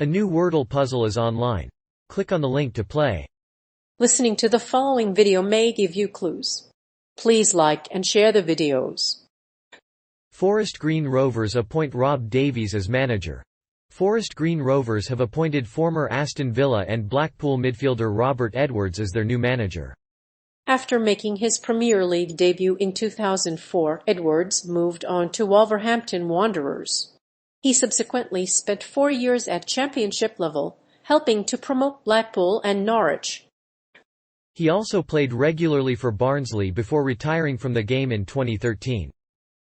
A new Wordle puzzle is online. Click on the link to play. Listening to the following video may give you clues. Please like and share the videos. Forest Green Rovers appoint Rob Davies as manager. Forest Green Rovers have appointed former Aston Villa and Blackpool midfielder Robert Edwards as their new manager. After making his Premier League debut in 2004, Edwards moved on to Wolverhampton Wanderers. He subsequently spent 4 years at Championship level, helping to promote Blackpool and Norwich. He also played regularly for Barnsley before retiring from the game in 2013.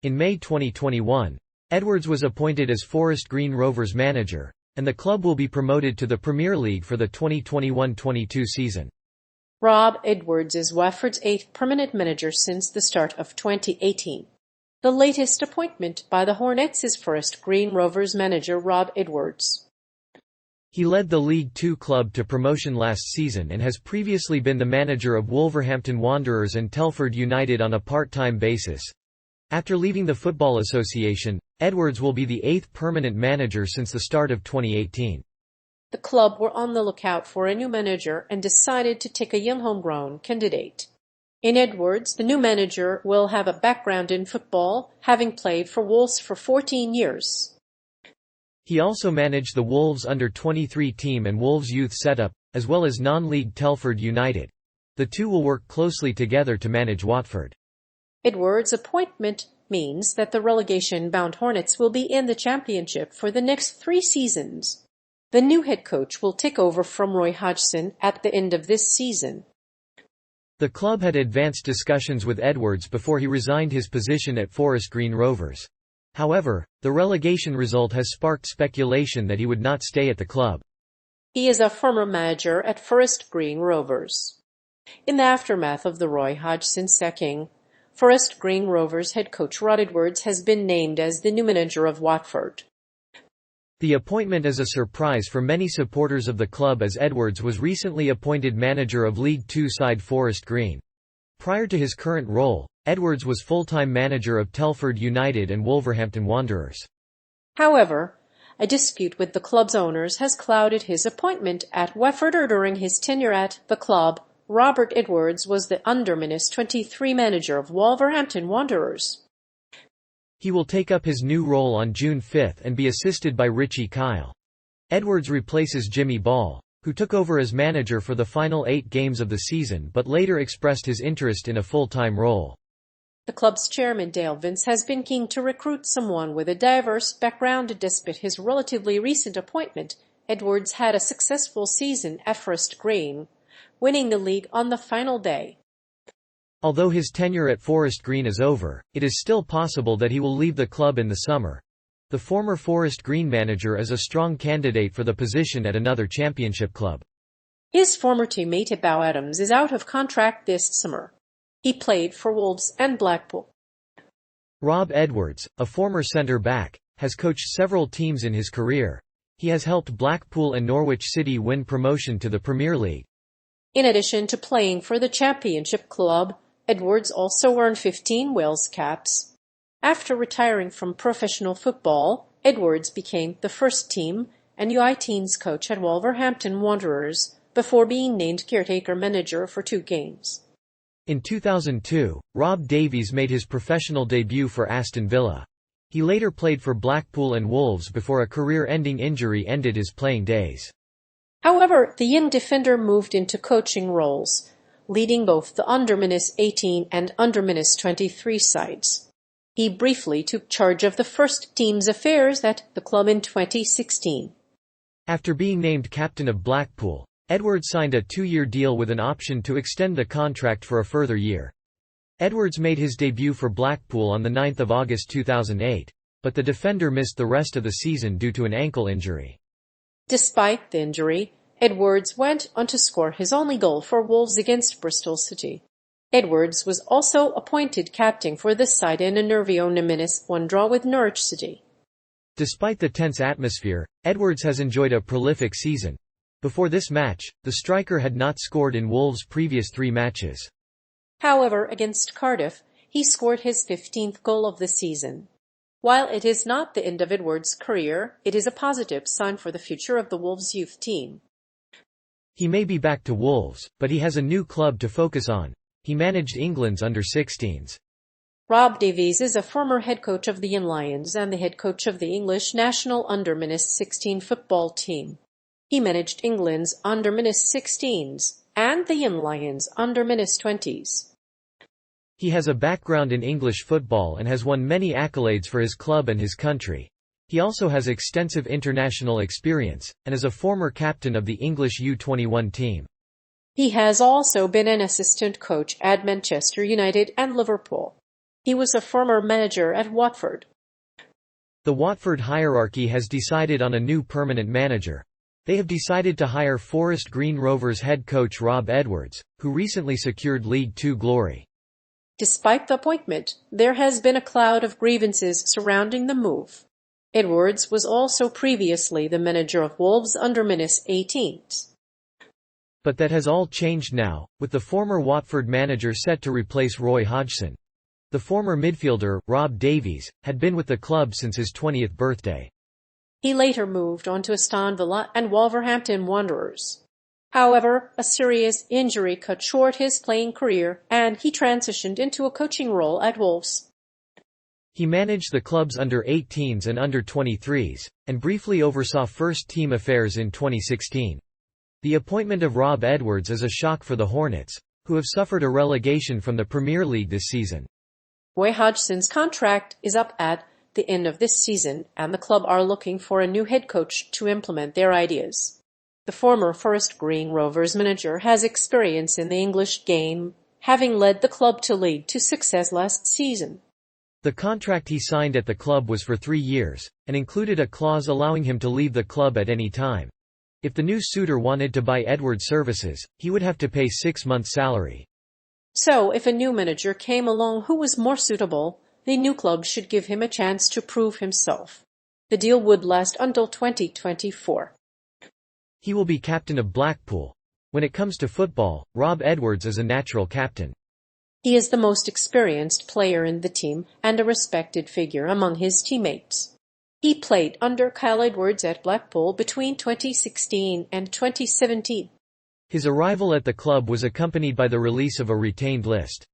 In May 2021, Edwards was appointed as Forest Green Rovers manager, and the club will be promoted to the Premier League for the 2021-22 season. Rob Edwards is Watford's 8th permanent manager since the start of 2018. The latest appointment by the Hornets is Forest Green Rovers manager Rob Edwards. He led the League Two club to promotion last season and has previously been the manager of Wolverhampton Wanderers and Telford United on a part-time basis. After leaving the Football Association, Edwards will be the 8th permanent manager since the start of 2018. The club were on the lookout for a new manager and decided to take a young homegrown candidate. In Edwards, the new manager will have a background in football, having played for Wolves for 14 years. He also managed the Wolves under-23 team and Wolves youth setup, as well as non-league Telford United. The two will work closely together to manage Watford. Edwards' appointment means that the relegation-bound Hornets will be in the Championship for the next 3 seasons. The new head coach will take over from Roy Hodgson at the end of this season. The club had advanced discussions with Edwards before he resigned his position at Forest Green Rovers. However, the relegation result has sparked speculation that he would not stay at the club. He is a former manager at Forest Green Rovers. In the aftermath of the Roy Hodgson sacking, Forest Green Rovers head coach Rod Edwards has been named as the new manager of Watford. The appointment is a surprise for many supporters of the club as Edwards was recently appointed manager of League Two side Forest Green. Prior to his current role, Edwards was full-time manager of Telford United and Wolverhampton Wanderers. However, a dispute with the club's owners has clouded his appointment at Watford. During his tenure at the club, Robert Edwards was the under-23 manager of Wolverhampton Wanderers. He will take up his new role on June 5 and be assisted by Richie Kyle. Edwards replaces Jimmy Ball, who took over as manager for the final 8 games of the season but later expressed his interest in a full-time role. The club's chairman Dale Vince has been keen to recruit someone with a diverse background. Despite his relatively recent appointment, Edwards had a successful season at Forest Green, winning the league on the final day. Although his tenure at Forest Green is over, it is still possible that he will leave the club in the summer. The former Forest Green manager is a strong candidate for the position at another championship club. His former teammate Ebow Adams is out of contract this summer. He played for Wolves and Blackpool. Rob Edwards, a former centre-back, has coached several teams in his career. He has helped Blackpool and Norwich City win promotion to the Premier League. In addition to playing for the Championship club, Edwards also earned 15 Wales caps. After retiring from professional football, Edwards became the first-team and U19s coach at Wolverhampton Wanderers before being named caretaker manager for 2 games. In 2002, Rob Davies made his professional debut for Aston Villa. He later played for Blackpool and Wolves before a career-ending injury ended his playing days. However, the young defender moved into coaching roles, leading both the under-18 and under-23 sides. He briefly took charge of the first team's affairs at the club in 2016. After being named captain of Blackpool, Edwards signed a 2-year deal with an option to extend the contract for a further year. Edwards made his debut for Blackpool on 9 August 2008, but the defender missed the rest of the season due to an ankle injury. Despite the injury, Edwards went on to score his only goal for Wolves against Bristol City. Edwards was also appointed captain for the side in a nervio-nemesis 1 draw with Norwich City. Despite the tense atmosphere, Edwards has enjoyed a prolific season. Before this match, the striker had not scored in Wolves' previous 3 matches. However, against Cardiff, he scored his 15th goal of the season. While it is not the end of Edwards' career, it is a positive sign for the future of the Wolves youth team. He may be back to Wolves, but he has a new club to focus on. He managed England's under-16s. Rob Davies is a former head coach of the Young Lions and the head coach of the English national under-16 football team. He managed England's under-16s and the Young Lions under-20s. He has a background in English football and has won many accolades for his club and his country. He also has extensive international experience, and is a former captain of the English U21 team. He has also been an assistant coach at Manchester United and Liverpool. He was a former manager at Watford. The Watford hierarchy has decided on a new permanent manager. They have decided to hire Forest Green Rovers head coach Rob Edwards, who recently secured League Two glory. Despite the appointment, there has been a cloud of grievances surrounding the move. Edwards was also previously the manager of Wolves under-18s. But that has all changed now, with the former Watford manager set to replace Roy Hodgson. The former midfielder, Rob Davies, had been with the club since his 20th birthday. He later moved on to Aston Villa and Wolverhampton Wanderers. However, a serious injury cut short his playing career, and he transitioned into a coaching role at Wolves. He managed the club's under-18s and under-23s, and briefly oversaw first-team affairs in 2016. The appointment of Rob Edwards is a shock for the Hornets, who have suffered a relegation from the Premier League this season. Roy Hodgson's contract is up at the end of this season, and the club are looking for a new head coach to implement their ideas. The former Forest Green Rovers manager has experience in the English game, having led the club to League Two success last season. The contract he signed at the club was for 3 years, and included a clause allowing him to leave the club at any time. If the new suitor wanted to buy Edwards' services, he would have to pay 6 months' salary. So, if a new manager came along who was more suitable, the new club should give him a chance to prove himself. The deal would last until 2024. He will be captain of Blackpool. When it comes to football, Rob Edwards is a natural captain. He is the most experienced player in the team and a respected figure among his teammates. He played under Kyle Edwards at Blackpool between 2016 and 2017. His arrival at the club was accompanied by the release of a retained list.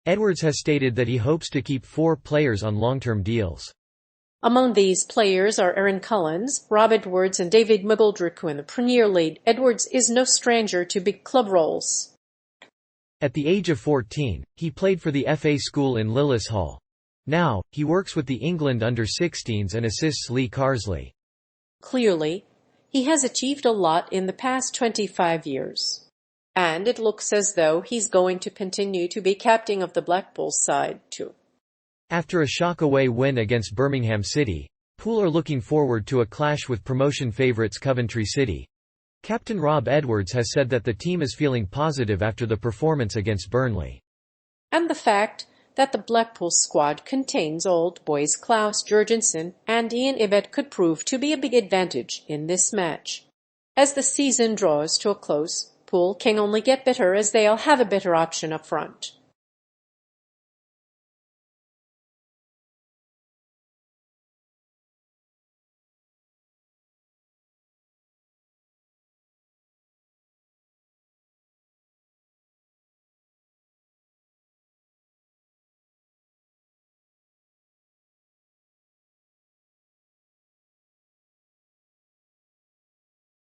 Edwards has stated that he hopes to keep 4 players on long-term deals. Among these players are Aaron Collins, Rob Edwards and David McGoldrick, who in the Premier League. Edwards is no stranger to big club roles. At the age of 14, he played for the FA school in Lilleshall. Now, he works with the England under-16s and assists Lee Carsley. Clearly, he has achieved a lot in the past 25 years. And it looks as though he's going to continue to be captain of the Blackpool side, too. After a shock-away win against Birmingham City, Poole are looking forward to a clash with promotion favourites Coventry City. Captain Rob Edwards has said that the team is feeling positive after the performance against Burnley. And the fact that the Blackpool squad contains old boys Klaus Jurgensen and Ian Ibbett could prove to be a big advantage in this match. As the season draws to a close, Poole can only get better as they'll have a better option up front.